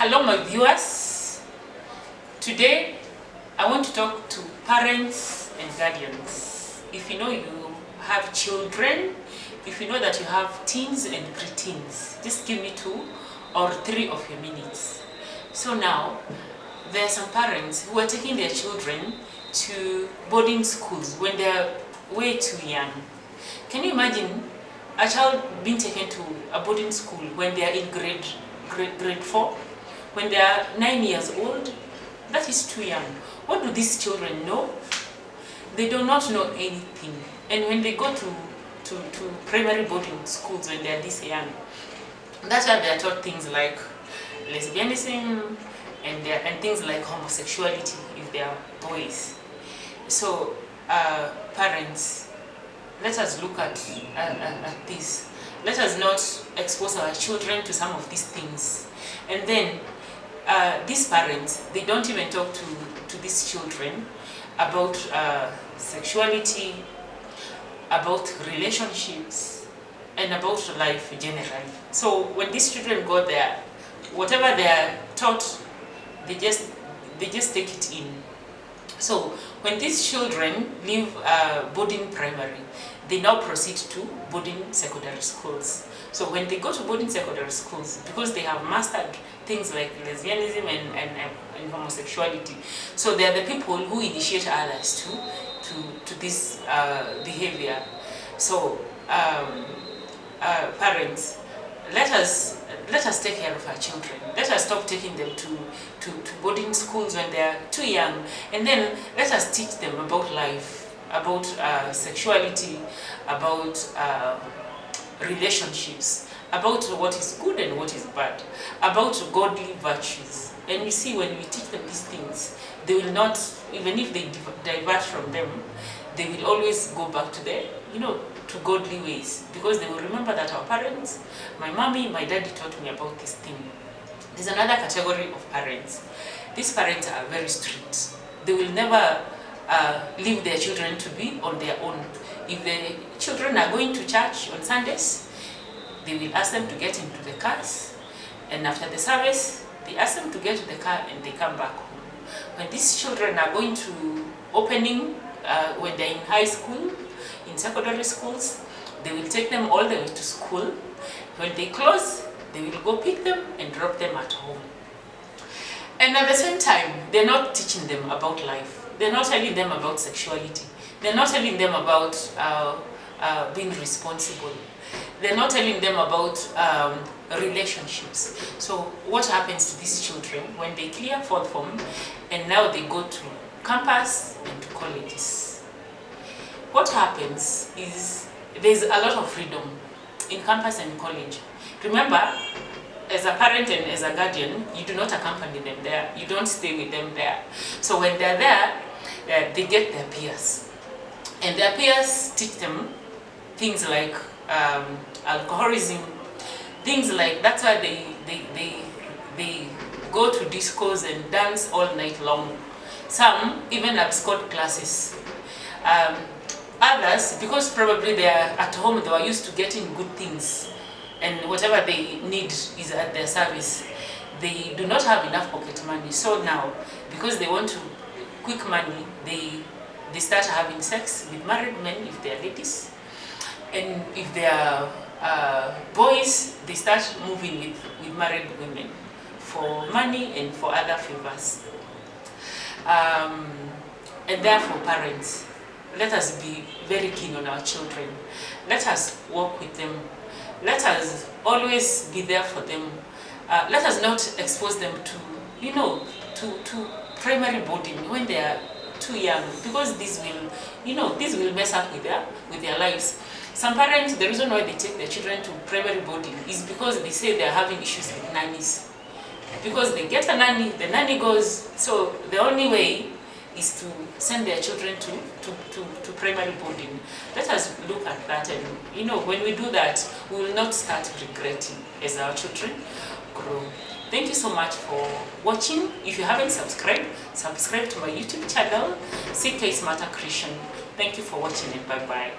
Hello my viewers. Today I want to talk to parents and guardians. If you know you have children, if you know that you have teens and preteens, just give me 2 or 3 of your minutes. So now, there are some parents who are taking their children to boarding schools when they are way too young. Can you imagine a child being taken to a boarding school when they are in grade 4? When they are 9 years old? That is too young. What do these children know? They do not know anything. And when they go to primary boarding schools when they are this young, that's why they are taught things like lesbianism and things like homosexuality if they are boys. So parents, let us look at this. Let us not expose our children to some of these things. And then these parents, they don't even talk to these children about sexuality, about relationships, and about life generally. So when these children go there, whatever they are taught, they just take it in. So when these children leave boarding primary, they now proceed to boarding secondary schools. So when they go to boarding secondary schools, because they have mastered things like lesbianism and homosexuality, so they are the people who initiate others to this behavior. So parents, let us take care of our children. Let us stop taking them to boarding schools when they are too young, and then let us teach them about life, about sexuality, about relationships, about what is good and what is bad, about godly virtues. And you see, when we teach them these things, they will not, even if they divert from them, they will always go back to their, to godly ways, because they will remember that our parents, my mommy, my daddy taught me about this thing. There's another category of parents. These parents are very strict. They will never leave their children to be on their own. If the children are going to church on Sundays, they will ask them to get into the cars, and after the service, they ask them to get to the car and they come back home. When these children are going to opening, when they're in high school, in secondary schools, they will take them all the way to school. When they close, they will go pick them and drop them at home. And at the same time, they're not teaching them about life. They're not telling them about sexuality. They're not telling them about being responsible. They're not telling them about relationships. So what happens to these children when they clear fourth form and now they go to campus and to colleges? What happens is there's a lot of freedom in campus and college. Remember, as a parent and as a guardian, you do not accompany them there. You don't stay with them there. So when they're there, they get their peers. And their peers teach them things like alcoholism, things like, that's why they go to discos and dance all night long. Some even abscond classes. Others, because probably they are at home, they are used to getting good things, and whatever they need is at their service. They do not have enough pocket money. So now, because they want quick money, they start having sex with married men if they are ladies. And if they are boys, they start moving with married women for money and for other favors. And therefore, parents, let us be very keen on our children. Let us work with them. Let us always be there for them. Let us not expose them to primary boarding when they are too young, because this will mess up with their lives. Some parents, the reason why they take their children to primary boarding is because they say they're having issues with nannies. Because they get a nanny, the nanny goes, so the only way is to send their children to primary boarding. Let us look at that, and when we do that, we will not start regretting as our children grow. Thank you so much for watching. If you haven't subscribed, subscribe to my YouTube channel, CK Smarter Christian. Thank you for watching, and bye-bye.